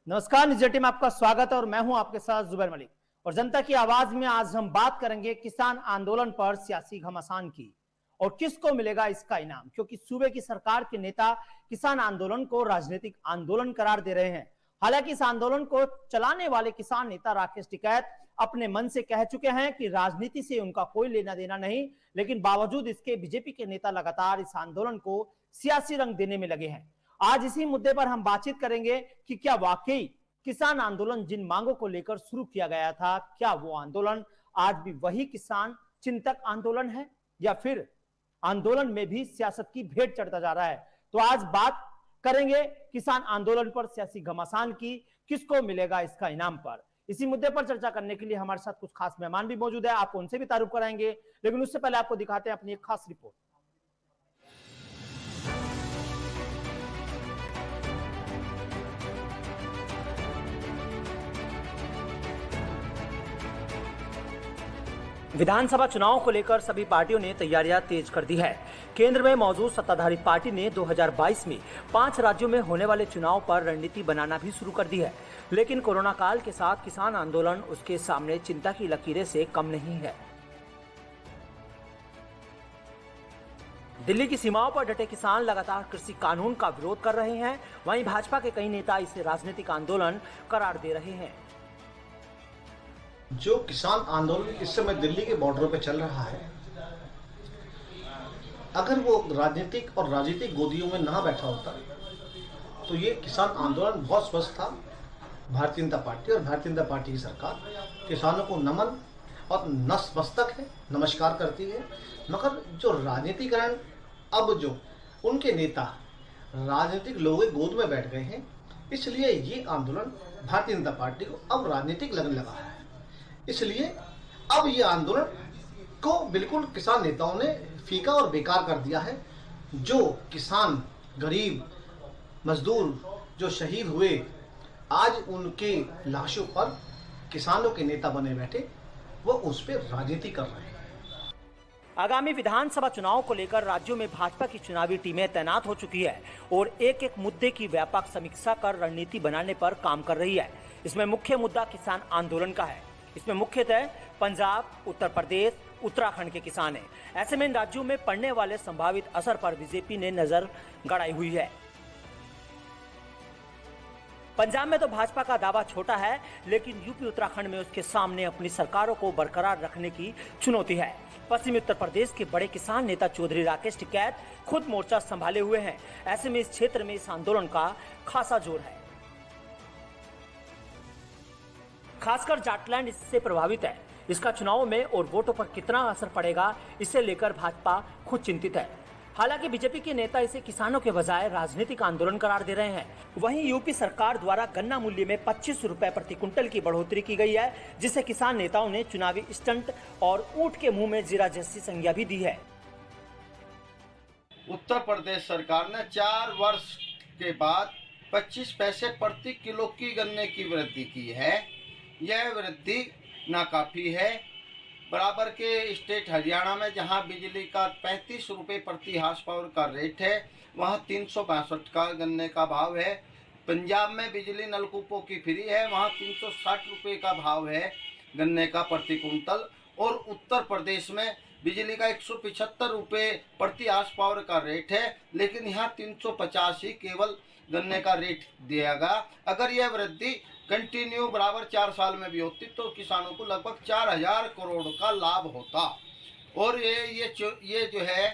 नमस्कार, निज में आपका स्वागत है और मैं हूं आपके साथ जुबैर मलिक। और जनता की आवाज में आज हम बात करेंगे किसान आंदोलन पर सियासी घमासान की और किसको मिलेगा इसका इनाम, क्योंकि सूबे की सरकार के नेता किसान आंदोलन को राजनीतिक आंदोलन करार दे रहे हैं। हालांकि इस आंदोलन को चलाने वाले किसान नेता राकेश टिकैत अपने मन से कह चुके हैं कि राजनीति से उनका कोई लेना देना नहीं, लेकिन बावजूद इसके बीजेपी के नेता लगातार इस आंदोलन को सियासी रंग देने में लगे हैं। आज इसी मुद्दे पर हम बातचीत करेंगे कि क्या वाकई किसान आंदोलन जिन मांगों को लेकर शुरू किया गया था, क्या वो आंदोलन आज भी वही किसान चिंतक आंदोलन है या फिर आंदोलन में भी सियासत की भेंट चढ़ता जा रहा है। तो आज बात करेंगे किसान आंदोलन पर सियासी घमासान की, किसको मिलेगा इसका इनाम पर। इसी मुद्दे पर चर्चा करने के लिए हमारे साथ कुछ खास मेहमान भी मौजूद है, आपको उनसे भी तारुफ कराएंगे, लेकिन उससे पहले आपको दिखाते हैं अपनी एक खास रिपोर्ट। विधानसभा चुनाव को लेकर सभी पार्टियों ने तैयारियां तेज कर दी है। केंद्र में मौजूद सत्ताधारी पार्टी ने 2022 में 5 राज्यों में होने वाले चुनाव पर रणनीति बनाना भी शुरू कर दी है, लेकिन कोरोना काल के साथ किसान आंदोलन उसके सामने चिंता की लकीरें से कम नहीं है। दिल्ली की सीमाओं पर डटे किसान लगातार कृषि कानून का विरोध कर रहे हैं। वहीं भाजपा के कई नेता इसे राजनीतिक आंदोलन करार दे रहे हैं। जो किसान आंदोलन इस समय दिल्ली के बॉर्डरों पे चल रहा है, अगर वो राजनीतिक और राजनीतिक गोदियों में ना बैठा होता तो ये किसान आंदोलन बहुत स्वस्थ था। भारतीय जनता पार्टी और भारतीय जनता पार्टी की सरकार किसानों को नमन और नतमस्तक है, नमस्कार करती है। मगर जो राजनीतिकरण, अब जो उनके नेता राजनीतिक लोगों की गोद में बैठ गए हैं, इसलिए ये आंदोलन भारतीय जनता पार्टी को अब राजनीतिक लगने लगा है। इसलिए अब ये आंदोलन को बिल्कुल किसान नेताओं ने फीका और बेकार कर दिया है। जो किसान, गरीब, मजदूर जो शहीद हुए, आज उनके लाशों पर किसानों के नेता बने बैठे, वो उस पर राजनीति कर रहे हैं। आगामी विधानसभा चुनाव को लेकर राज्यों में भाजपा की चुनावी टीमें तैनात हो चुकी है और एक एक मुद्दे की व्यापक समीक्षा कर रणनीति बनाने पर काम कर रही है। इसमें मुख्य मुद्दा किसान आंदोलन का है। इसमें मुख्यतः पंजाब, उत्तर प्रदेश, उत्तराखंड के किसान हैं। ऐसे में इन राज्यों में पड़ने वाले संभावित असर पर बीजेपी ने नजर गड़ाई हुई है। पंजाब में तो भाजपा का दावा छोटा है, लेकिन यूपी उत्तराखंड में उसके सामने अपनी सरकारों को बरकरार रखने की चुनौती है। पश्चिमी उत्तर प्रदेश के बड़े किसान नेता चौधरी राकेश टिकैत खुद मोर्चा संभाले हुए हैं। ऐसे में इस क्षेत्र में इस आंदोलन का खासा जोर है। खासकर जाटलैंड इससे प्रभावित है। इसका चुनाव में और वोटों पर कितना असर पड़ेगा, इसे लेकर भाजपा खुद चिंतित है। हालांकि बीजेपी के नेता इसे किसानों के बजाय राजनीतिक आंदोलन करार दे रहे हैं। वहीं यूपी सरकार द्वारा गन्ना मूल्य में 25 रुपए प्रति क्विंटल की बढ़ोतरी की गई है, जिसे किसान नेताओं ने चुनावी स्टंट और ऊंट के मुंह में जीरा जैसी संज्ञा भी दी है। उत्तर प्रदेश सरकार ने 4 वर्ष के बाद 25 पैसे प्रति किलो की गन्ने की वृद्धि की है। यह वृद्धि नाकाफी है। बराबर के स्टेट हरियाणा में जहां बिजली का 35 रुपये प्रति हार्स पावर का रेट है, वहां 362 का गन्ने का भाव है। पंजाब में बिजली नलकूपों की फ्री है, वहां 360 रुपये का भाव है गन्ने का प्रति कुंतल। और उत्तर प्रदेश में बिजली का 175 रुपये प्रति हार्स पावर का रेट है, लेकिन यहाँ 350 ही केवल गन्ने का रेट दिया गया। अगर यह वृद्धि कंटिन्यू बराबर 4 साल में भी होती तो किसानों को लगभग 4000 करोड़ का लाभ होता। और ये जो है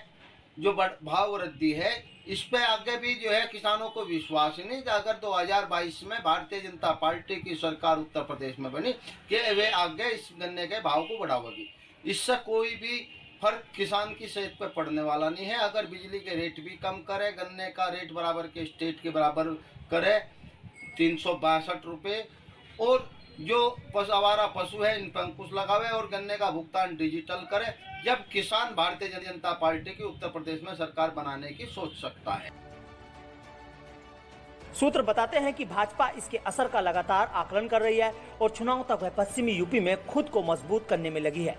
जो भाव वृद्धि है, इस पे आगे भी जो है किसानों को विश्वास ही नहीं कि अगर 2022 में भारतीय जनता पार्टी की सरकार उत्तर प्रदेश में बनी कि वे आगे इस गन्ने के भाव को बढ़ावेगी। इससे कोई भी फर्क किसान की सेहत पर पड़ने वाला नहीं है। अगर बिजली के रेट भी कम करे, गन्ने का रेट बराबर के स्टेट के बराबर करे 362 रुपये, और जो आवारा पशु है इन पर अंकुश लगावे और गन्ने का भुगतान डिजिटल करे, जब किसान भारतीय जनता पार्टी की उत्तर प्रदेश में सरकार बनाने की सोच सकता है। सूत्र बताते हैं कि भाजपा इसके असर का लगातार आकलन कर रही है और चुनाव तक वह पश्चिमी यूपी में खुद को मजबूत करने में लगी है।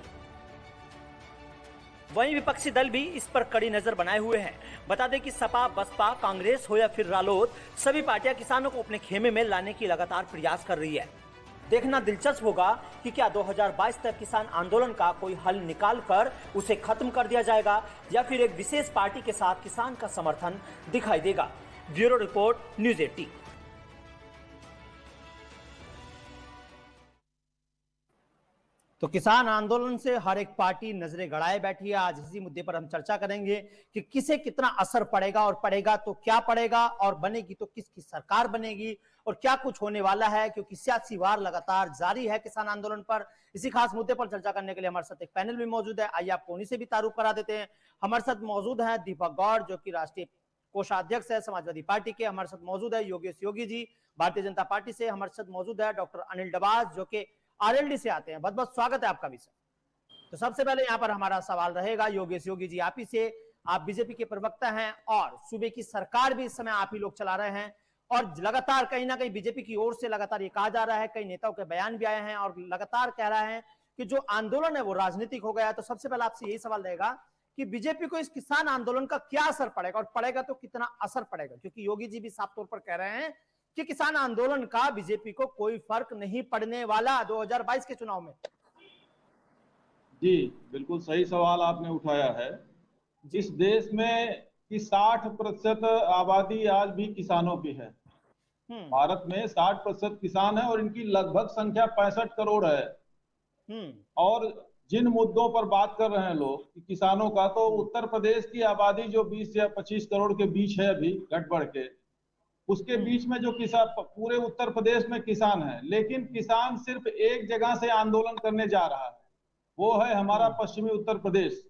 वहीं विपक्षी दल भी इस पर कड़ी नजर बनाए हुए हैं। बता दें कि सपा, बसपा, कांग्रेस हो या फिर रालोद, सभी पार्टियां किसानों को अपने खेमे में लाने की लगातार प्रयास कर रही है। देखना दिलचस्प होगा कि क्या 2022 तक किसान आंदोलन का कोई हल निकाल कर उसे खत्म कर दिया जाएगा या फिर एक विशेष पार्टी के साथ किसान का समर्थन दिखाई देगा। Bureau report, news 18। तो किसान आंदोलन से हर एक पार्टी नजरें गड़ाए बैठी है। आज इसी मुद्दे पर हम चर्चा करेंगे कि किसे कितना असर पड़ेगा, और पड़ेगा तो क्या पड़ेगा, और बनेगी तो किसकी सरकार बनेगी, और क्या कुछ होने वाला है, क्योंकि सियासी वार लगातार जारी है किसान आंदोलन पर। इसी खास मुद्दे पर चर्चा करने के लिए हमारे साथ एक पैनल भी मौजूद है। आइए आपको उन्हीं से भी तारुफ करा देते हैं। हमारे साथ मौजूद है दीपक गौड़, जो कि राष्ट्रीय कोषाध्यक्ष है समाजवादी पार्टी के। हमारे साथ मौजूद है योगेश योगी जी, भारतीय जनता पार्टी से। हमारे साथ मौजूद है डॉक्टर अनिल डबाज, जो कि आरएलडी से आते हैं। बहुत बहुत स्वागत है आपका भी सर। तो सबसे पहले यहाँ पर हमारा सवाल रहेगा योगेश योगी जी, आप ही से। आप बीजेपी के प्रवक्ता हैं और सूबे की सरकार भी इस समय आप ही लोग चला रहे हैं, और लगातार कहीं ना कहीं बीजेपी की ओर से लगातार ये कहा जा रहा है, कई नेताओं के बयान भी आए हैं और लगातार कह रहे हैं कि जो आंदोलन है वो राजनीतिक हो गया है। तो सबसे पहले आपसे यही सवाल रहेगा कि बीजेपी को इस किसान आंदोलन का क्या असर पड़ेगा, और पड़ेगा तो कितना असर पड़ेगा, क्योंकि योगी जी भी साफ तौर पर कह रहे हैं कि किसान आंदोलन का बीजेपी को कोई फर्क नहीं पड़ने वाला 2022 के चुनाव में। जी बिल्कुल सही सवाल आपने उठाया है। इस देश में कि 60% आबादी आज भी किसानों की है। भारत में 60% किसान है और इनकी लगभग संख्या 65 करोड़ है। और जिन मुद्दों पर बात कर रहे हैं लोग कि किसानों का, तो उत्तर प्रदेश की आबादी जो 20 या 25 करोड़ के बीच है अभी घट बढ़ के, उसके बीच में जो किसान, पूरे उत्तर प्रदेश में किसान है, लेकिन किसान सिर्फ एक जगह से आंदोलन करने जा रहा है, वो है हमारा पश्चिमी उत्तर प्रदेश।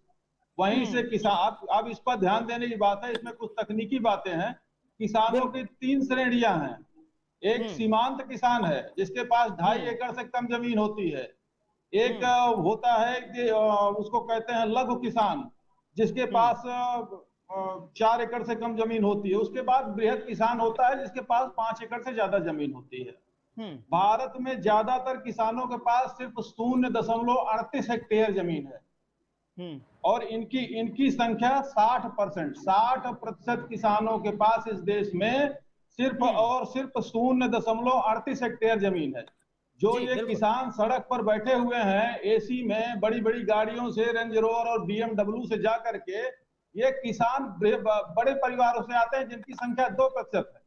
वहीं से किसान, अब इस पर ध्यान देने की बात है, इसमें कुछ तकनीकी बातें हैं। किसानों की 3 श्रेणियां हैं। एक सीमांत किसान है जिसके पास 2.5 एकड़ से कम जमीन होती है। एक होता है कि उसको कहते हैं लघु किसान, जिसके पास 4 एकड़ से कम जमीन होती है। उसके बाद बृहद किसान होता है जिसके पास 5 एकड़ से ज्यादा जमीन होती है। भारत में ज्यादातर किसानों के पास सिर्फ 0.38 हेक्टेयर जमीन है, और इनकी संख्या 60% किसानों के पास इस देश में सिर्फ और सिर्फ 0.38 हेक्टेयर जमीन है। जो ये किसान सड़क पर बैठे हुए हैं एसी में, बड़ी बड़ी गाड़ियों से, रेंज रोवर और BMW से जा करके, ये किसान बड़े परिवारों से आते हैं जिनकी संख्या 2% है।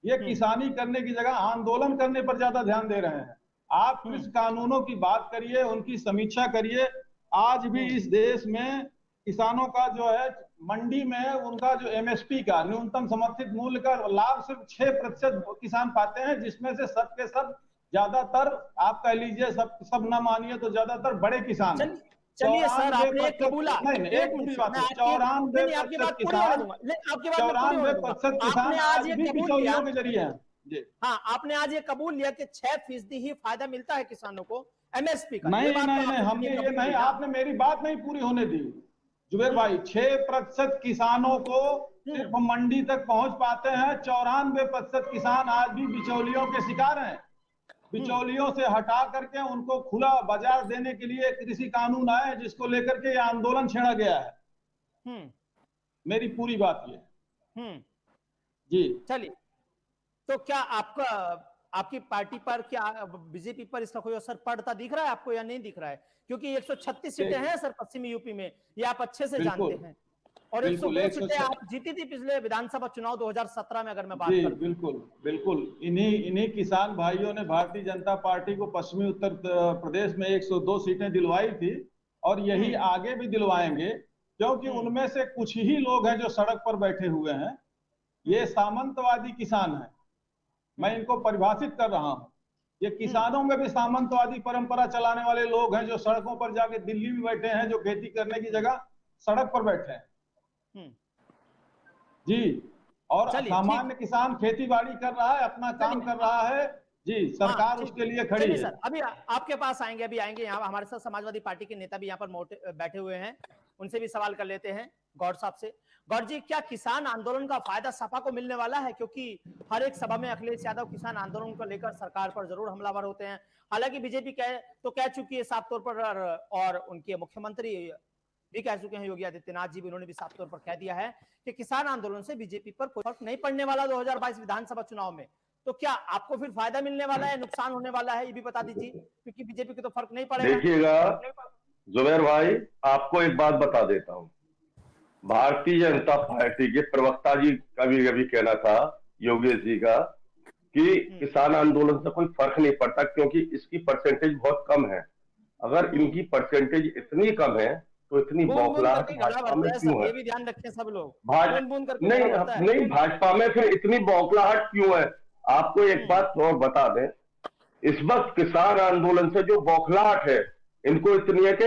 ये किसानी करने की जगह आंदोलन करने पर ज्यादा ध्यान दे रहे हैं। आप कृषि कानूनों की बात करिए, उनकी समीक्षा करिए। आज भी इस देश में किसानों का जो है, मंडी में उनका जो MSP का, न्यूनतम समर्थित मूल्य का लाभ सिर्फ 6% किसान पाते हैं, जिसमें से सब के सब, ज्यादातर आप कह लीजिए, सब ना मानिए तो ज्यादातर बड़े किसान हैं। चलिए सर, आपने कबूला, एक पूरी बात है, 94% किसान, 94% किसान आज भी बिचौलियों के जरिए हैं। हाँ, आपने आज ये कबूल लिया कि 6% ही फायदा मिलता है किसानों को MSP का। नहीं, हमने ये नहीं, आपने मेरी बात नहीं पूरी होने दी जुबेर भाई। 6% किसानों को सिर्फ मंडी तक पहुंच पाते हैं। 94% किसान आज भी बिचौलियों के शिकार हैं। बिचौलियों से हटा करके उनको खुला बाजार देने के लिए कृषि कानून आए, जिसको लेकर के यह आंदोलन छेड़ा गया है। मेरी पूरी बात ये जी। चलिए, तो क्या आपकी पार्टी पर, क्या बीजेपी पर इसका कोई असर पड़ता दिख रहा है आपको या नहीं दिख रहा है? क्योंकि 136 सीटें हैं सर पश्चिमी यूपी में, ये आप अच्छे से जानते हैं, और 102 सीटें आप जीती थी पिछले विधानसभा चुनाव 2017 में, अगर मैं बात करूं। बिल्कुल इन्हीं किसान भाइयों ने भारतीय जनता पार्टी को पश्चिमी उत्तर प्रदेश में 102 सीटें दिलवाई थी, और यही आगे भी दिलवाएंगे, क्योंकि उनमें से कुछ ही लोग हैं जो सड़क पर बैठे हुए हैं। ये सामंतवादी किसान हैं, मैं इनको परिभाषित कर रहा हूं। ये किसानों में भी सामंतवादी परंपरा चलाने वाले लोग हैं, जो सड़कों पर जाके दिल्ली में बैठे हैं, जो खेती करने की जगह सड़क पर बैठे हैं जी। और सामान्य किसान खेती बाड़ी कर रहा है, अपना काम कर रहा है जी, सरकार उसके लिए खड़ी है। सर, अभी आपके पास आएंगे, यहाँ हमारे साथ समाजवादी पार्टी के नेता भी यहाँ पर बैठे हुए हैं, उनसे भी सवाल कर लेते हैं गौड़ साहब से। गौड़ जी, क्या किसान आंदोलन का फायदा सपा को मिलने वाला है? क्योंकि हर एक सभा में अखिलेश यादव किसान आंदोलन को लेकर सरकार पर जरूर हमलावर होते हैं। हालांकि बीजेपी कह चुकी है साफ तौर पर, और उनके मुख्यमंत्री भी कह चुके हैं योगी आदित्यनाथ जी भी, उन्होंने भी साफ तौर पर कह दिया है कि किसान आंदोलन से बीजेपी पर कोई फर्क नहीं पड़ने वाला 2022 विधानसभा चुनाव में। तो क्या आपको फिर फायदा मिलने वाला है, नुकसान होने वाला है, ये भी बता दीजिए, क्योंकि बीजेपी को तो फर्क नहीं पड़ेगा। देखिएगा जुबैर भाई, आपको एक बात बता देता हूं, भारतीय जनता पार्टी के प्रवक्ता जी का भी कभी कहना था, योगेश जी का, कि किसान आंदोलन से कोई फर्क नहीं पड़ता क्योंकि इसकी परसेंटेज बहुत कम है। अगर इनकी परसेंटेज इतनी कम है तो इतनी बौखलाहट भाजपा में क्यों है? ये भी ध्यान रखें सब लोग, नहीं भाजपा में फिर इतनी बौखलाहट क्यों है? आपको एक बात और बता दें, इस वक्त किसान आंदोलन से जो बौखलाहट है इनको इतनी है कि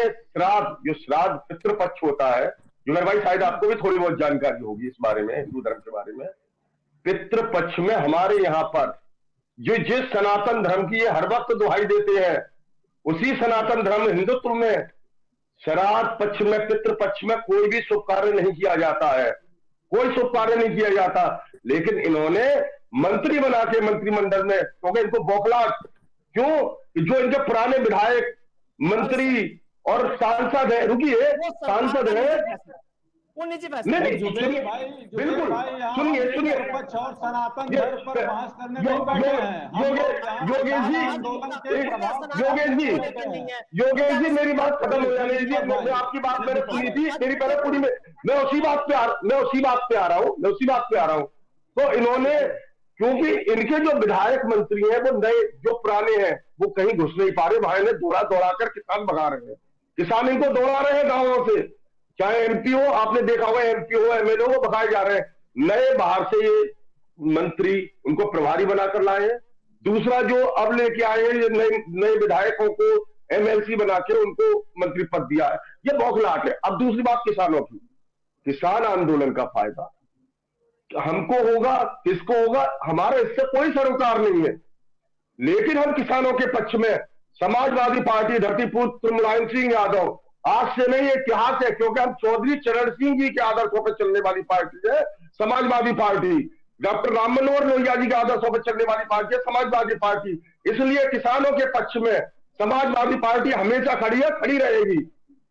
श्राद्ध पितृपक्ष होता है, जुबैर भाई शायद आपको भी थोड़ी बहुत जानकारी होगी इस बारे में, हिंदू धर्म के बारे में। पितृपक्ष में हमारे यहाँ पर जो जिस सनातन धर्म की ये हर वक्त दुहाई देते हैं, उसी सनातन धर्म हिंदुत्व में श्राद्ध पक्ष में, पितृपक्ष में कोई भी शुभ कार्य नहीं किया जाता है, कोई शुभ कार्य नहीं किया जाता। लेकिन इन्होंने मंत्री बना के मंत्रिमंडल में, क्योंकि इनको बौखलाहट क्यों, जो इनके पुराने विधायक, मंत्री और सांसद है, रुकिए, सांसद है, वो निजी नहीं जुबैर भाई, बिल्कुल सुनिए और सनातन धर्म पर बहस करने नहीं बैठे हैं। योगेश जी मेरी बात खत्म हो जाने दीजिए, मैं आपकी बात मैंने सुनी थी, मेरी पहले पूरी में, मैं उसी बात पे आ रहा हूँ। तो इन्होंने, क्योंकि इनके जो विधायक मंत्री हैं वो नए जो पुराने हैं वो कहीं घुस नहीं पा रहे, भाई ने दौड़ा कर किसान भगा रहे हैं, किसान इनको दौड़ा रहे हैं गांवों से, चाहे एमपी हो, आपने देखा होगा एमपी हो, एमएलए हो, भगाए जा रहे हैं। नए बाहर से ये मंत्री उनको प्रभारी बनाकर लाए हैं। दूसरा जो अब लेके आए हैं ये नए विधायकों को एमएलसी बना के उनको मंत्री पद दिया है, ये बौखलाहट है। अब दूसरी बात किसानों की, किसान आंदोलन का फायदा हमको होगा, किसको होगा? हमारे इससे कोई सरोकार नहीं है, लेकिन हम किसानों के पक्ष में, समाजवादी पार्टी धरतीपुत्र मुलायम सिंह यादव, आज से नहीं इतिहास है, क्योंकि हम चौधरी चरण सिंह जी के आदर्शों पर चलने वाली पार्टी है समाजवादी पार्टी, डॉक्टर राम मनोहर लोहिया जी के आदर्शों पर चलने वाली पार्टी है समाजवादी पार्टी। इसलिए किसानों के पक्ष में समाजवादी पार्टी हमेशा खड़ी है, खड़ी रहेगी,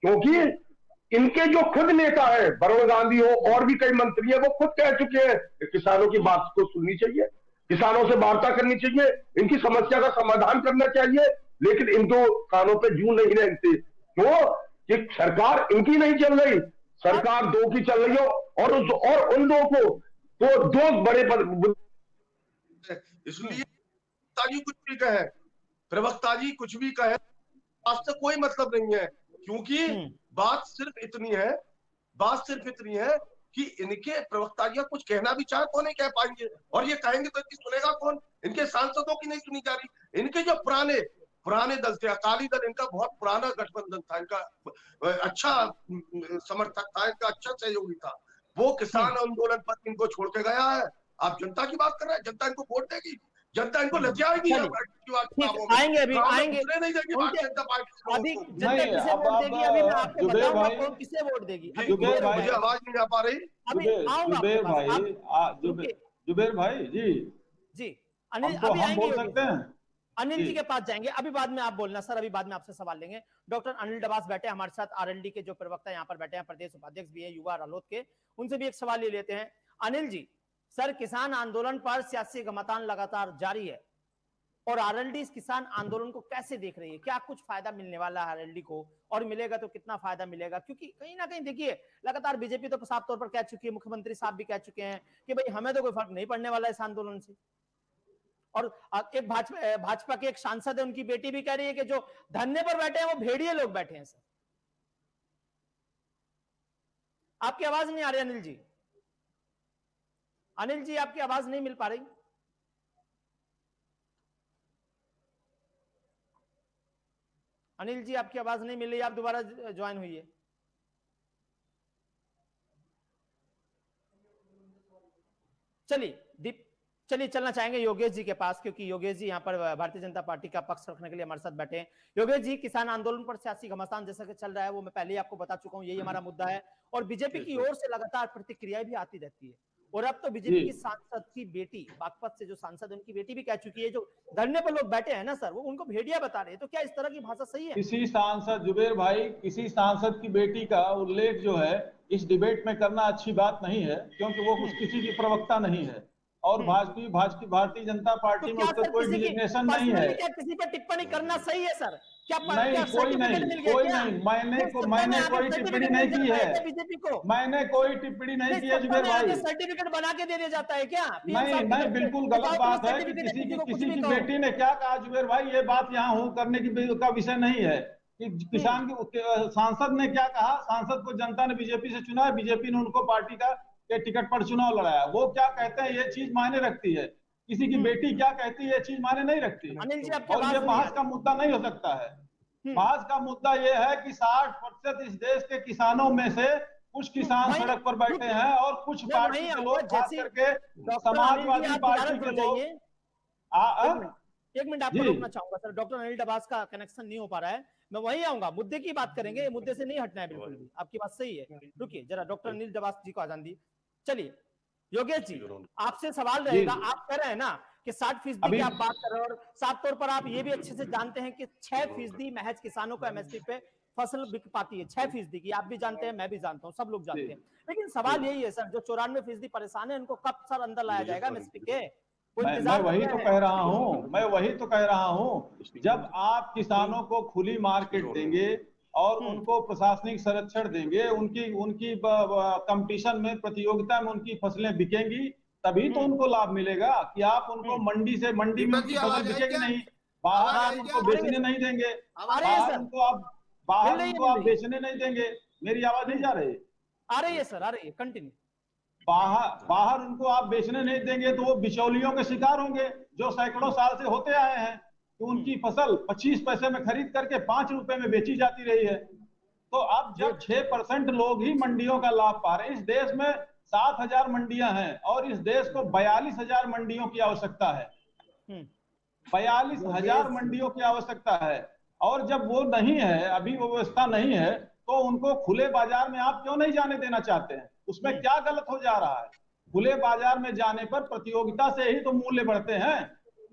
क्योंकि इनके जो खुद नेता है, वरुण गांधी हो और भी कई मंत्री है, वो खुद कह चुके हैं कि किसानों की बात को सुननी चाहिए, किसानों से वार्ता करनी चाहिए, इनकी समस्या का समाधान करना चाहिए। लेकिन इनको कानों पे जूं नहीं रहते, क्यों कि सरकार इनकी नहीं चल रही, सरकार दो की चल रही हो, और उन दो को तो दो बड़े पद, इसलिए ताजी कुछ भी कहे, प्रवक्ता जी कुछ भी कहे, आपसे कोई मतलब नहीं है, क्योंकि बात सिर्फ इतनी है कि इनके प्रवक्ता जी कुछ कहना भी चाहे तो नहीं कह पाएंगे, और ये कहेंगे तो इनकी सुनेगा कौन? इनके सांसदों की नहीं सुनी जा रही। इनके जो पुराने दल थे, अकाली दल, इनका बहुत पुराना गठबंधन था, इनका अच्छा समर्थक था, इनका अच्छा सहयोगी था, वो किसान आंदोलन पर इनको छोड़ के गया है। आप जनता की बात कर रहे हैं, जनता इनको वोट देगी, जनता इनको लज्जाएगी, आएंगे अभी आएंगे, नहीं देगी भारतीय जनता पार्टी। अभी जनता किसे वोट देगी, अभी मैं आपको बताऊंगा कौन किसे वोट देगी। मुझे आवाज नहीं आ पा रही। जुबैर भाई जी अनिल अभी हम बोल सकते हैं, अनिल जी के पास जाएंगे, अभी बाद में आप बोलना सर, अभी बाद में आपसे सवाल लेंगे। डॉक्टर अनिल डबास बैठे हमारे साथ, आरएलडी के जो प्रवक्ता यहाँ पर बैठे हैं, प्रदेश उपाध्यक्ष भी है युवा रालोद के, उनसे भी एक सवाल ले लेते हैं। अनिल जी, सर किसान आंदोलन पर सियासी घमासान लगातार जारी है, और आरएलडी इस किसान आंदोलन को कैसे देख रही है? क्या कुछ फायदा मिलने वाला है आरएलडी को, और मिलेगा तो कितना फायदा मिलेगा? क्योंकि कहीं ना कहीं देखिए लगातार बीजेपी तो साफ तौर पर कह चुकी है, मुख्यमंत्री साहब भी कह चुके हैं कि भाई हमें तो कोई फर्क नहीं पड़ने वाला इस आंदोलन से। और एक भाजपा के एक सांसद है, उनकी बेटी भी कह रही है कि जो धरने पर बैठे हैं वो भेड़िए लोग बैठे हैं। सर आपकी आवाज नहीं आ रही अनिल जी, अनिल जी आपकी आवाज नहीं मिल पा रही। अनिल जी आपकी आवाज नहीं मिल रही, आप दोबारा ज्वाइन हुई है। चलिए चलना चाहेंगे योगेश जी के पास, क्योंकि योगेश जी यहाँ पर भारतीय जनता पार्टी का पक्ष रखने के लिए हमारे साथ बैठे हैं। योगेश जी, किसान आंदोलन पर सियासी घमासान जैसा कि चल रहा है, वो मैं पहले ही आपको बता चुका हूं, यही हमारा मुद्दा है, और बीजेपी की ओर से लगातार प्रतिक्रियाएं भी आती रहती है, और अब तो बीजेपी की सांसद की बेटी, बागपत से जो सांसद है उनकी बेटी भी कह चुकी है, जो धरने पर लोग बैठे हैं ना सर, वो उनको भेड़िया बता रहे हैं। तो क्या इस तरह की भाषा सही है? किसी सांसद, जुबेर भाई, किसी सांसद की बेटी का उल्लेख जो है इस डिबेट में करना अच्छी बात नहीं है, क्योंकि वो किसी की प्रवक्ता नहीं है और भाजपा भारतीय जनता पार्टी में उसका कोई डिजिग्नेशन नहीं है। क्या किसी पर टिप्पणी करना सही है सर? क्या नहीं, कोई नहीं, कोई नहीं, मैंने कोई टिप्पणी नहीं की है, बीजेपी को मैंने कोई टिप्पणी नहीं की है जुबेर भाई। सर्टिफिकेट बना के दे दिया जाता है क्या? नहीं, बिल्कुल गलत बात है कि किसी की बेटी ने क्या कहा जुबेर भाई, ये बात यहाँ हूँ करने का विषय नहीं है कि किसान की सांसद ने क्या कहा। सांसद को जनता ने बीजेपी से चुना है, बीजेपी ने उनको पार्टी का के टिकट पर चुनाव लड़ाया। वो क्या कहते हैं ये चीज मायने रखती है, किसी की बेटी क्या कहती है ये चीज मायने नहीं रखती। और ये बहस का मुद्दा नहीं हो सकता है। बहस का मुद्दा ये है कि 60% इस देश के किसानों में से कुछ किसान सड़क पर बैठे हैं और कुछ पार्टी के लोग, खास करके समाजवादी पार्टी के लोग। एक मिनट आपको रोकना चाहूंगा सर, डॉक्टर अनिल डबास का कनेक्शन नहीं हो पा रहा है, मैं वहीं आऊंगा, मुद्दे की बात करेंगे, मुद्दे से नहीं हटना है बिल्कुल भी, आपकी बात सही है। रुकिए जरा, डॉक्टर अनिल डबास जी को आजान दी। चलिए योगेश जी, आपसे सवाल रहेगा, आप कह रहे हैं ना कि 60% की आप बात कर रहे हैं, और साफ तौर पर आप ये भी अच्छे से जानते हैं कि 6% महज किसानों को एमएसपी पे फसल बिक पाती है, 6% की। आप भी जानते हैं, मैं भी जानता हूँ, सब लोग जानते हैं। लेकिन सवाल यही है सर, जो 94% परेशान है, उनको कब सर अंदर लाया जाएगा एमएसपी के? मैं वही तो कह रहा हूँ, जब आप किसानों को खुली मार्केट देंगे और उनको प्रशासनिक संरक्षण देंगे, उनकी कंपटीशन में, प्रतियोगिता में उनकी फसलें बिकेंगी, तभी तो उनको लाभ मिलेगा। कि आप उनको मंडी में उनकी फसल बिकेगी नहीं, बाहर आप उनको बेचने नहीं देंगे, बाहर उनको आप बेचने नहीं देंगे। मेरी आवाज नहीं जा रही? आ रही है सर, आ रही है, कंटिन्यू। बाहर उनको आप बेचने नहीं देंगे तो वो बिचौलियों के शिकार होंगे, जो सैकड़ों साल से होते आए हैं कि उनकी फसल 25 पैसे में खरीद करके 5 रुपए में बेची जाती रही है। तो अब जब 6% लोग ही मंडियों का लाभ पा रहे हैं, इस देश में 7,000 मंडियां हैं और इस देश को 42,000 मंडियों की आवश्यकता है, 42,000 मंडियों की आवश्यकता है। और जब वो नहीं है, अभी वो व्यवस्था नहीं है, तो उनको खुले बाजार में आप क्यों नहीं जाने देना चाहते हैं? उसमें क्या गलत हो जा रहा है? खुले बाजार में जाने पर प्रतियोगिता से ही तो मूल्य बढ़ते हैं,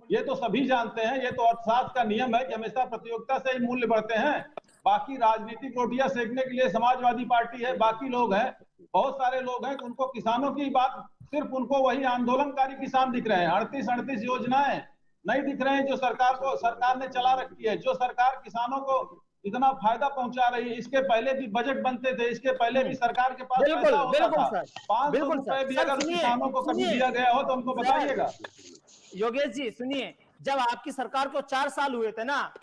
ये तो सभी जानते हैं। ये तो अर्थशास्त्र का नियम है कि हमेशा प्रतियोगिता से ही मूल्य बढ़ते हैं। बाकी राजनीतिक रोटियां सेकने के लिए समाजवादी पार्टी है, बाकी लोग हैं, बहुत सारे लोग हैं, उनको किसानों की बात, सिर्फ उनको वही आंदोलनकारी किसान दिख रहे हैं। 38 योजनाएं नहीं दिख रहे हैं जो सरकार ने चला रखी है, जो सरकार किसानों को इतना फायदा पहुंचा रही है। इसके पहले भी बजट बनते थे, इसके पहले भी सरकार के पास पैसा होता था। 500 रुपए भी अगर किसानों को कभी दिया गया हो तो उनको बताइएगा। योगेश जी सुनिए, जब आपकी सरकार को 4 साल हुए थे ना,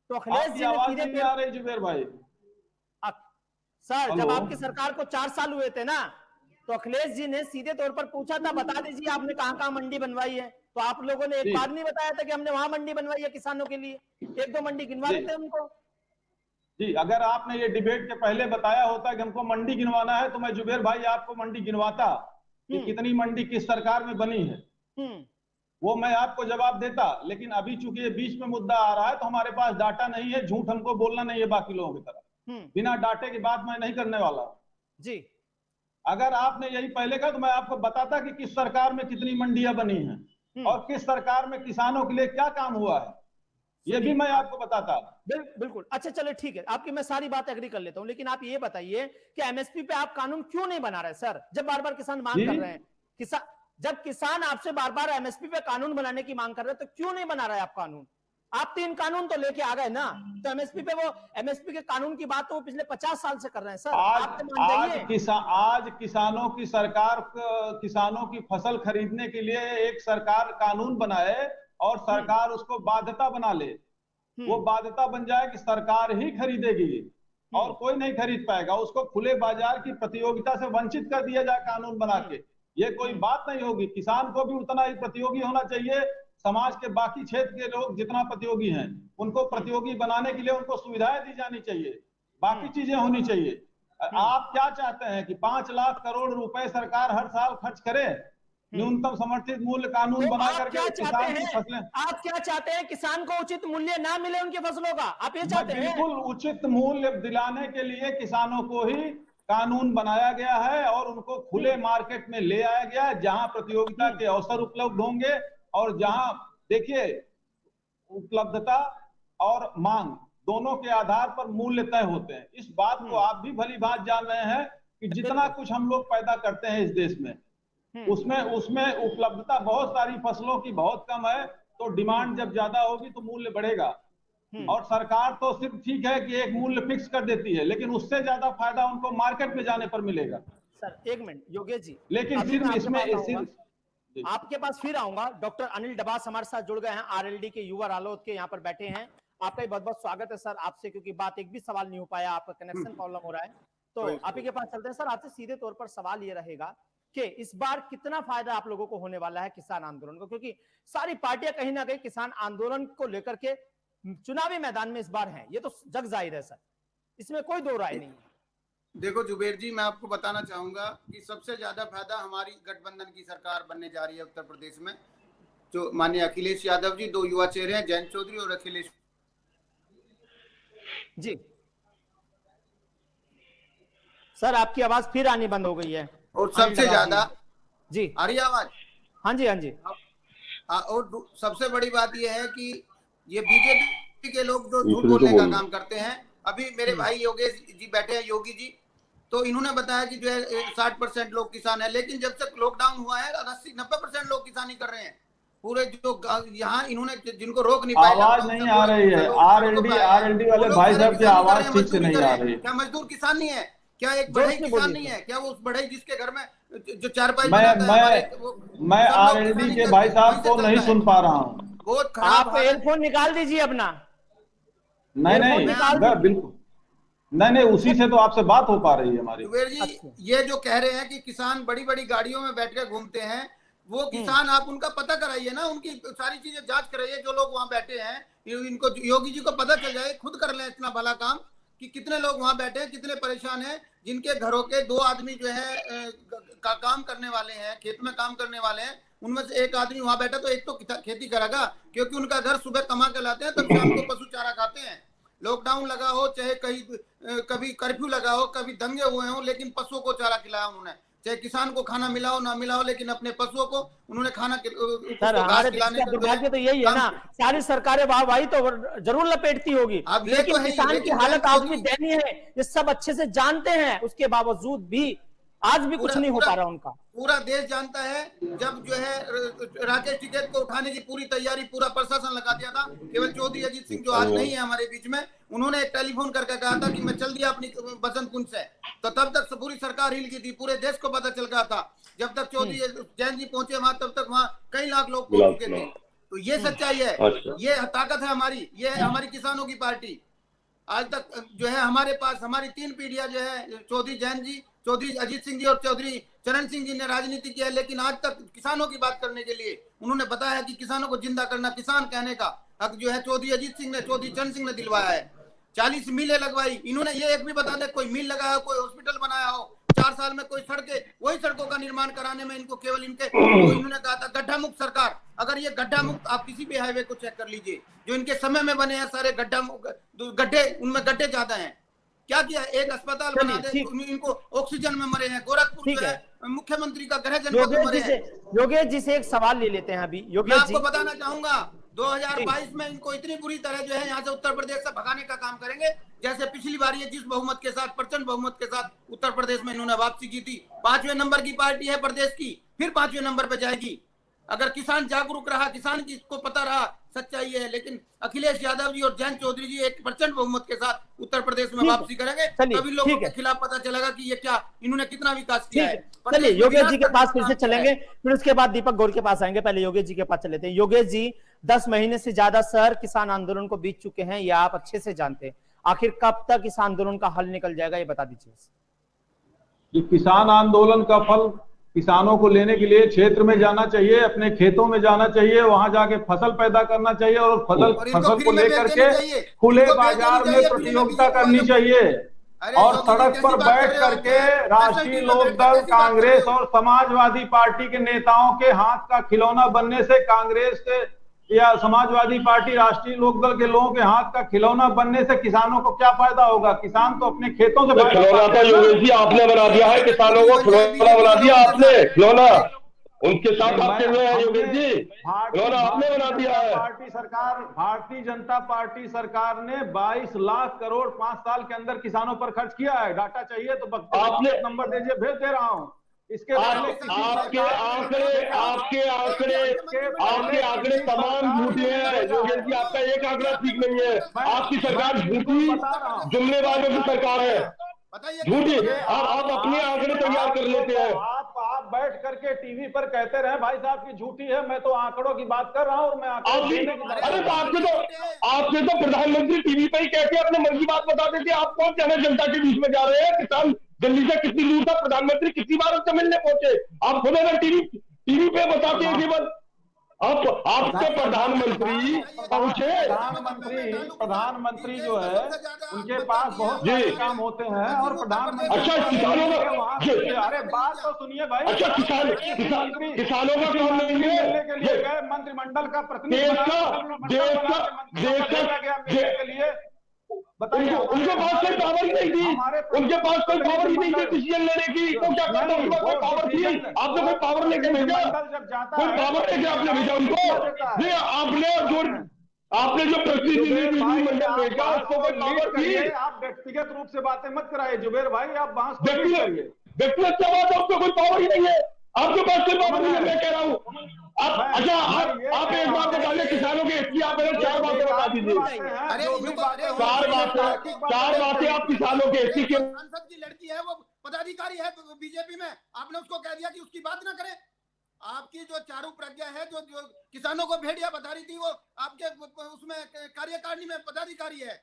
तो अखिलेश जी आवाज नहीं आ रही जुबेर भाई सर, जब आपकी सरकार को 4 साल हुए थे ना, तो अखिलेश जी ने सीधे तौर पर पूछा था, बता दीजिए आपने कहां मंडी बनवाई है। तो आप लोगों ने एक बार नहीं बताया था कि हमने वहां मंडी बनवाई है किसानों के लिए, 1-2 मंडी गिनवा देते उनको। जी, अगर आपने ये डिबेट के पहले बताया होता कि हमको मंडी गिनवाना है, तो मैं जुबेर भाई आपको मंडी गिनवाता कि कितनी मंडी किस सरकार में बनी है, वो मैं आपको जवाब देता। लेकिन अभी चूंकि ये बीच में मुद्दा आ रहा है, तो हमारे पास डाटा नहीं है, झूठ हमको बोलना नहीं है बाकी लोगों की तरह। बिना डाटे की बात मैं नहीं करने वाला जी। अगर आपने यही पहले कहा तो मैं आपको बताता कि किस सरकार में कितनी मंडियां बनी हैं और किस सरकार में किसानों के लिए क्या काम हुआ है, ये भी मैं आपको बताता। बिल्कुल। अच्छा चलो ठीक है, आपकी मैं सारी बात एग्री कर लेता हूं, लेकिन आप ये बताइए कि एमएसपी पे आप कानून क्यों नहीं बना रहे सर, जब बार बार किसान मांग कर रहे हैं। जब किसान आपसे बार बार एमएसपी पे कानून बनाने की मांग कर रहे हैं, तो क्यों नहीं बना रहे आप कानून? आप 3 कानून तो लेके आ गए ना, तो एमएसपी पे, वो एमएसपी के कानून की बात तो वो पिछले 50 साल से कर रहे हैं सर। आज किसानों की सरकार किसानों की फसल खरीदने के लिए एक सरकार कानून बनाए और सरकार उसको बाध्यता बना ले। वो बाध्यता बन जाए कि सरकार ही खरीदेगी और कोई नहीं खरीद पाएगा, उसको खुले बाजार की प्रतियोगिता से वंचित कर दिया जाए कानून बना के। ये कोई बात नहीं होगी। किसान को भी उतना ही प्रतियोगी होना चाहिए, समाज के बाकी क्षेत्र के लोग जितना प्रतियोगी हैं उनको प्रतियोगी बनाने के लिए उनको सुविधाएं दी जानी चाहिए, बाकी चीजें होनी चाहिए। आप क्या चाहते हैं कि 5 लाख करोड़ रुपए सरकार हर साल खर्च करे न्यूनतम समर्थित मूल्य कानून तो बना करके किसान की फसलें? आप क्या चाहते हैं? किसान को उचित मूल्य ना मिले उनकी फसलों का, आप ये चाहते हैं? बिल्कुल उचित मूल्य दिलाने के लिए किसानों को ही कानून बनाया गया है और उनको खुले मार्केट में ले आया गया है, जहां प्रतियोगिता के अवसर उपलब्ध होंगे और जहां देखिए उपलब्धता और मांग दोनों के आधार पर मूल्य तय होते हैं। इस बात को आप भी भली भांति जान रहे हैं कि जितना कुछ हम लोग पैदा करते हैं इस देश में, उसमें उपलब्धता बहुत सारी फसलों की बहुत कम है, तो डिमांड जब ज्यादा होगी तो मूल्य बढ़ेगा। और सरकार तो सिर्फ ठीक है कि एक मूल्य फिक्स कर देती है, लेकिन उससे ज्यादा फायदा उनको मार्केट में जाने पर मिलेगा। सर एक मिनट योगेश जी, लेकिन सिर्फ इसमें आपके पास फिर आऊंगा। डॉक्टर अनिल डबास हमारे साथ जुड़ गए हैं, आरएलडी के युवा रालोद के, यहाँ पर बैठे हैं। आपका बहुत बहुत स्वागत है सर आपसे, क्योंकि बात एक भी सवाल नहीं हो पाया, आपका कनेक्शन प्रॉब्लम हो रहा है, तो आप ही के पास चलते हैं। सर आपसे सीधे तौर पर सवाल ये रहेगा कि इस बार कितना फायदा आप लोगों को होने वाला है किसान आंदोलन को, क्योंकि सारी पार्टियां कहीं ना कहीं किसान आंदोलन को लेकर के चुनावी मैदान में इस बार हैं, ये तो जग जाहिर है सर, इसमें कोई दो राय नहीं है। देखो जुबेर जी, मैं आपको बताना चाहूंगा कि सबसे ज्यादा फायदा हमारी गठबंधन की सरकार बनने जा रही है उत्तर प्रदेश में। जो माननीय अखिलेश यादव जी, दो युवा चेहरे हैं, जयंत चौधरी और अखिलेश जी। सर आपकी आवाज फिर आनी बंद हो गई है। और सबसे ज्यादा जी आ रही है आवाज? हाँ जी हाँ जी। और सबसे बड़ी बात यह है कि ये बीजेपी के लोग जो झूठ बोलने का काम करते हैं, अभी मेरे भाई योगेश जी बैठे हैं, योगी जी, तो इन्होंने बताया कि जो है 60% लोग किसान है, लेकिन जब से लॉकडाउन हुआ है 80-90% लोग किसानी कर रहे हैं। पूरे जो यहाँ इन्होंने जिनको रोक नहीं पाया, आवाज नहीं आ रही है। आरएलडी वाले भाई साहब की आवाज ठीक से नहीं आ रही। क्या मजदूर किसान नहीं है? क्या एक बढ़ई किसान नहीं है? क्या वो उस बढ़ई जिसके घर में जो चारपाई मैं आरएलडी के भाई साहब को नहीं सुन पा रहा हूँ। बहुत खराब। आप एयरफोन निकाल दीजिए अपना। नहीं बिल्कुल नहीं, उसी से तो आपसे बात हो पा रही है हमारी। जुबेर जी, ये जो कह रहे हैं कि किसान बड़ी बड़ी गाड़ियों में बैठ कर घूमते हैं, वो किसान आप उनका पता कराइए ना, उनकी सारी चीजें जांच कराइए। जो लोग वहां बैठे हैं, इनको योगी जी को पता चल जाए, खुद कर लें इतना भला काम कि कितने लोग वहां बैठे हैं, कितने परेशान हैं, जिनके घरों के 2 आदमी जो है काम करने वाले हैं, खेत में काम करने वाले हैं, उनमें से एक आदमी वहां बैठा तो एक तो खेती करेगा, क्योंकि उनका घर सुबह कमा के लाते हैं, तब शाम को पशु चारा खाते हैं। लॉकडाउन लगा हो, चाहे कभी कर्फ्यू लगा हो, कभी दंगे हुए हो, लेकिन पशुओं को चारा खिलाया उन्होंने। चाहे किसान को खाना मिला हो ना मिला हो, लेकिन अपने पशुओं को उन्होंने खाना खिलाने का दुर्भाग्य तो यही है ना, सारी सरकारें वाहवाही तो जरूर लपेटती होगी, लेकिन किसान की हालत आज भी दयनीय है, ये सब अच्छे से जानते हैं, उसके बावजूद भी आज भी कुछ नहीं हो पा रहा उनका। पूरा देश जानता है, जब जो है राकेश टिकैत को उठाने की पूरी तैयारी पूरा प्रशासन लगा दिया था, केवल चौधरी अजीत सिंह जो आज नहीं है हमारे बीच में, उन्होंने एक टेलीफोन करके कहा था कि मैं चल दिया अपनी बसंत कुंज से, तो तब तक पूरी सरकार हिल गई थी, पूरे देश को पता चल गया था। जब तक चौधरी जैन जी पहुंचे वहां, तब तक वहां कई लाख लोग पहुंच चुके थे। तो ये सच्चाई है, ये ताकत है हमारी, ये है हमारी किसानों की पार्टी। आज तक जो है हमारे पास हमारी 3 पीढ़ियां जो है, चौधरी जैन जी, चौधरी अजीत सिंह जी और चौधरी चरण सिंह जी ने राजनीति किया है, लेकिन आज तक किसानों की बात करने के लिए उन्होंने बताया कि किसानों को जिंदा करना, किसान कहने का हक जो है चौधरी अजीत सिंह ने, चौधरी चरण सिंह ने दिलवाया है। 40 मिलें लगवाई इन्होंने, ये एक भी बता दे कोई मिल लगाया हो, कोई हॉस्पिटल बनाया हो, 4 साल में कोई सड़कें, वही सड़कों का निर्माण कराने में इनको केवल इन्होंने कहा था गड्ढा मुक्त सरकार। अगर ये गड्ढा मुक्त, आप किसी भी हाईवे को चेक कर लीजिए, जो इनके समय में बने हैं सारे गड्ढे, उनमें गड्ढे ज्यादा हैं। क्या किया? एक अस्पताल बना दे, इनको ऑक्सीजन में मरे हैं। गोरखपुर जो है मुख्यमंत्री का गृह जनपद में मरे हैं। योगेश जी से एक सवाल ले लेते हैं अभी। योगेश मैं आपको बताना चाहूंगा, 2022 में इनको इतनी बुरी तरह जो है यहाँ से उत्तर प्रदेश से भगाने का काम करेंगे, जैसे पिछली बार ये जिस बहुमत के साथ, प्रचंड बहुमत के साथ उत्तर प्रदेश में इन्होंने वापसी की थी। 5वें नंबर की पार्टी है प्रदेश की, फिर 5वें नंबर पे जाएगी। अगर किसान जागरूक रहा, किसान की को पता रहा, सच्चाई है। लेकिन अखिलेश यादव जी और जयंत चौधरी जी एक प्रचंड बहुमत के साथ उत्तर प्रदेश में वापसी करेंगे, तभी लोगों के खिलाफ पता चलेगा कि ये क्या, इन्होंने कितना विकास किया है। चलिए योगेश जी के पास फिर से चलेंगे, फिर उसके बाद दीपक गौर के पास आएंगे। पहले योगेश जी के पास चले थे। योगेश जी, 10 महीने से ज्यादा सर किसान आंदोलन को बीत चुके हैं, ये आप अच्छे से जानते हैं। आखिर कब तक इस आंदोलन का हल निकल जाएगा, ये बता दीजिए। किसान आंदोलन का फल किसानों को लेने के लिए क्षेत्र में जाना चाहिए, अपने खेतों में जाना चाहिए, वहां जाके फसल पैदा करना चाहिए और फसल को लेकर के खुले बाजार में प्रतियोगिता करनी चाहिए। और सड़क पर बैठ करके राष्ट्रीय लोकदल, कांग्रेस और समाजवादी पार्टी के नेताओं के हाथ का खिलौना बनने से कांग्रेस या समाजवादी पार्टी, राष्ट्रीय लोकदल के लोगों के हाथ का खिलौना बनने से किसानों को क्या फायदा होगा? किसान तो अपने खेतों से खिलौना तो योगेश जी आपने बना दिया है, किसानों को खिलौना बना दिया आपने, खिलौना उनके साथ आप चल रहे हैं योगेश जी, खिलौना आपने बना दिया है। भारतीय जनता पार्टी सरकार ने 22 लाख करोड़ 5 साल के अंदर किसानों पर खर्च किया है। डाटा चाहिए तो आपने नंबर दीजिए, भेज दे रहा हूँ। इसके आपके आंकड़े तमाम झूठे हैं योगेश जी, आपका एक आंकड़ा ठीक नहीं है। आपकी सरकार झूठी जुमलेबाजों की सरकार है, झूठी। आप अपने आंकड़े तैयार कर लेते हैं। आप बैठ करके टीवी पर कहते रहे भाई साहब की झूठी है, मैं तो आंकड़ों की बात कर रहा हूँ। और मैं अरे तो आपके तो प्रधानमंत्री टीवी पर ही कहते अपने मन की बात बता देते, आप कौन कहने जनता के बीच में जा रहे हैं? किसान दिल्ली से कितनी दूर था, प्रधानमंत्री कितनी बार उससे मिलने पहुंचे? आप खुद अगर टीवी पे बताते हैं केवल आपके प्रधानमंत्री पहुंचे। प्रधानमंत्री जो है उनके पास बहुत सारे काम होते हैं और प्रधानमंत्री। अच्छा किसानों का, अरे बात तो सुनिए भाई। अच्छा किसानों का काम नहीं है, मंत्रिमंडल का प्रतिनिधि के लिए बताइए। उनके पास कोई पावर ही नहीं थी, उनके पास कोई पावर ही नहीं थी डिसीजन लेने की। तो क्या करता उनके पास कोई पावर थी? आपने कोई पावर लेके भेजा? कोई पावर लेके आपने भेजा उनको? नहीं, आपने जो प्रतिनिधि मंडल भेजा उसको कोई पावर थी? आप व्यक्तिगत रूप से बातें मत कराइए जुबेर भाई, आप बात व्यक्तिगत से बात है, उसको कोई पावर ही नहीं है। आपके पास कोई पावर नहीं है, मैं कह रहा हूँ। अच्छा आप एक बात बता दें, किसानों के हित की आप 4 बातें बता दीजिए। 4 बातें आप किसानों के हित की। सांसद की लड़की है, वो पदाधिकारी है बीजेपी में, आपने उसको कह दिया कि उसकी बात ना करे। आपकी जो चारू प्रज्ञा है, जो किसानों को भेड़िया बता रही थी, वो आपके उसमें कार्यकारिणी में पदाधिकारी है।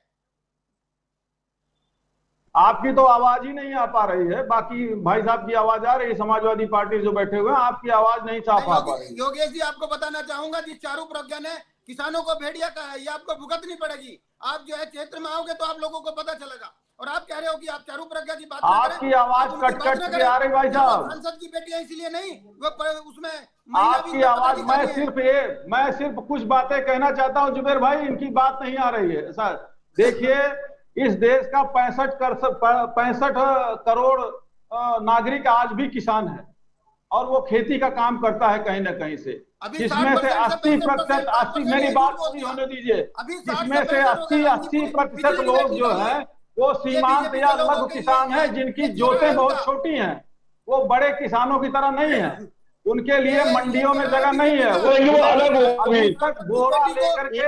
आपकी तो आवाज ही नहीं आ पा रही है, बाकी भाई साहब की आवाज आ रही है। समाजवादी पार्टी जो बैठे हुए हैं, आपकी आवाज नहीं साफ आ पा रही। योगेश जी आपको बताना चाहूंगा, जिस चारू प्रज्ञा ने किसानों को भेड़िया कहा है, ये आपको भुगतनी पड़ेगी। आप जो है क्षेत्र में आओगे तो आप लोगों को पता चलेगा। और आप कह रहे हो कि आप चारू प्रज्ञा की बात ना करें, आपकी आवाज कट के आ रही भाई साहब। सांसद की बेटी है इसलिए नहीं, वो उसमें आपकी आवाज, मैं सिर्फ कुछ बातें कहना चाहता हूं जुबेर भाई, इनकी बात नहीं आ रही है सर। देखिए, इस देश का 65 करोड़ नागरिक आज भी किसान है और वो खेती का काम करता है कहीं ना कहीं से, जिसमें से 80%, मेरी बात पूरी होने दीजिए, जिसमें से 80% लोग जो है वो सीमांत या लघु किसान है, जिनकी जोतें बहुत छोटी हैं। वो बड़े किसानों की तरह नहीं है, उनके लिए मंडियों में जगह नहीं है। वो अलग अभी तक बोरा लेकर के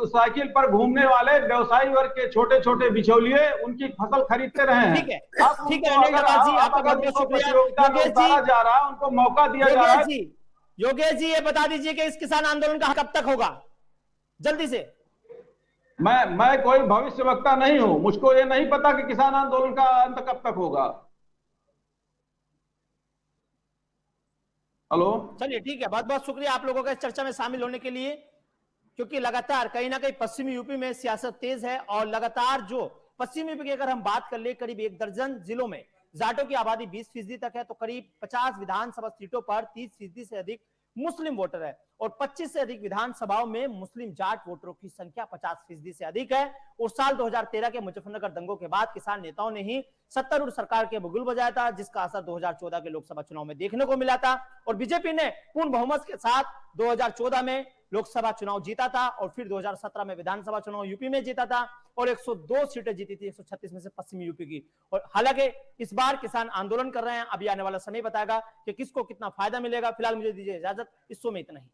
साइकिल पर घूमने वाले व्यवसायी वर्ग के छोटे छोटे बिचौलिए उनकी फसल खरीदते रहे हैं। ठीक है आपका बहुत बहुत शुक्रिया योगेश जी, जा रहा है, उनको मौका दिया जा रहा है। योगेश जी ये बता दीजिए कि इस किसान आंदोलन का कब तक होगा, जल्दी से। मैं कोई भविष्यवक्ता नहीं हूं, मुझको ये नहीं पता कि किसान आंदोलन का अंत कब तक होगा। हेलो, चलिए ठीक है, बहुत बहुत शुक्रिया आप लोगों का इस चर्चा में शामिल होने के लिए, क्योंकि लगातार कहीं ना कहीं पश्चिमी यूपी में सियासत तेज है और लगातार जो पश्चिमी यूपी की अगर हम बात कर ले, करीब 1 दर्जन जिलों में जाटों की आबादी 20% तक है, तो करीब 50 विधानसभा सीटों पर 30% से अधिक मुस्लिम वोटर है और 25 से अधिक विधानसभाओं में मुस्लिम जाट वोटरों की संख्या 50% से अधिक है। और साल 2013 के मुजफ्फरनगर दंगों के बाद किसान नेताओं ने ही सत्तारूढ़ सरकार के बुगुल बजाया था, जिसका असर 2014 के लोकसभा चुनाव में देखने को मिला था। और बीजेपी ने पूर्ण बहुमत के साथ 2014 में लोकसभा चुनाव जीता था और फिर 2017 में विधानसभा चुनाव यूपी में जीता था और 102 सीटें जीती थी 136 में से पश्चिमी यूपी की। और हालांकि इस बार किसान आंदोलन कर रहे हैं, अभी आने वाला समय बताएगा कि किसको कितना फायदा मिलेगा। फिलहाल मुझे दीजिए इजाजत, इस शो में इतना ही।